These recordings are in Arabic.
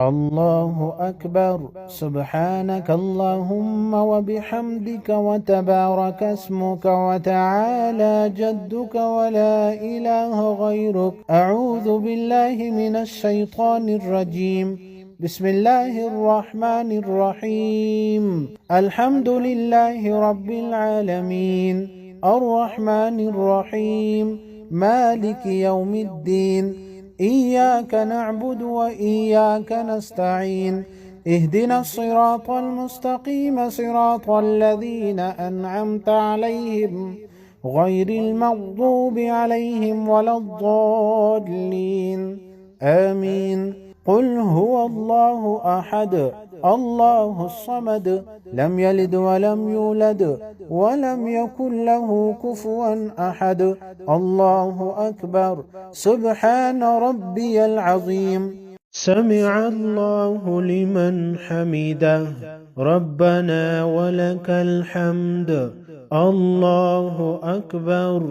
الله أكبر. سبحانك اللهم وبحمدك وتبارك اسمك وتعالى جدك ولا إله غيرك. أعوذ بالله من الشيطان الرجيم. بسم الله الرحمن الرحيم. الحمد لله رب العالمين الرحمن الرحيم مالك يوم الدين. إياك نعبد وإياك نستعين. اهدنا الصراط المستقيم صراط الذين أنعمت عليهم غير المغضوب عليهم ولا الضالين. آمين. قل هو الله أحد الله الصمد لم يلد ولم يولد ولم يكن له كفوا أحد. الله أكبر. سبحان ربي العظيم. سمع الله لمن حمده. ربنا ولك الحمد. الله أكبر.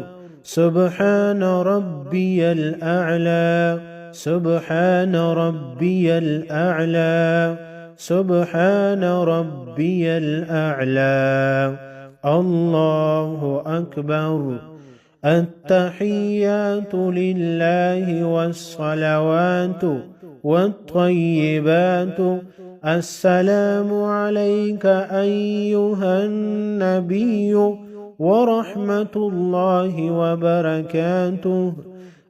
سبحان ربي الأعلى. سبحان ربي الأعلى. سبحان ربي الأعلى. الله أكبر. التحيات لله والصلوات والطيبات. السلام عليك أيها النبي ورحمة الله وبركاته.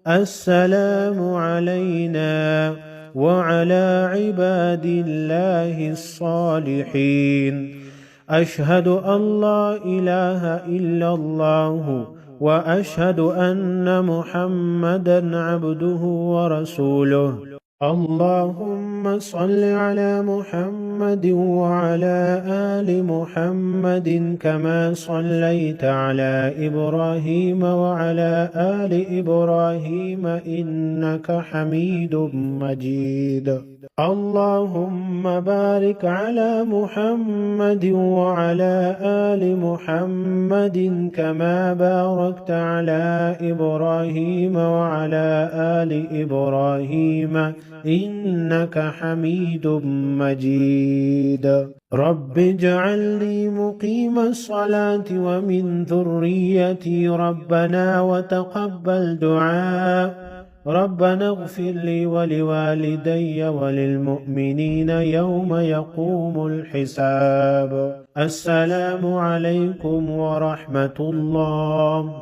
السلام علينا وعلى عباد الله الصالحين. أشهد أن لا إله إلا الله وأشهد أن محمدا عبده ورسوله. اللهم صل على محمد وعلى آل محمد كما صليت على إبراهيم وعلى آل إبراهيم إنك حميد مجيد. اللهم بارك على محمد وعلى آل محمد كما باركت على إبراهيم وعلى آل إبراهيم إنك حميد مجيد. رب اجعلني مقيم الصلاة ومن ذريتي ربنا وتقبل دعاء. ربنا اغفر لي ولوالدي وللمؤمنين يوم يقوم الحساب. السلام عليكم ورحمة الله.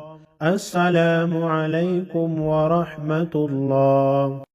السلام عليكم ورحمة الله.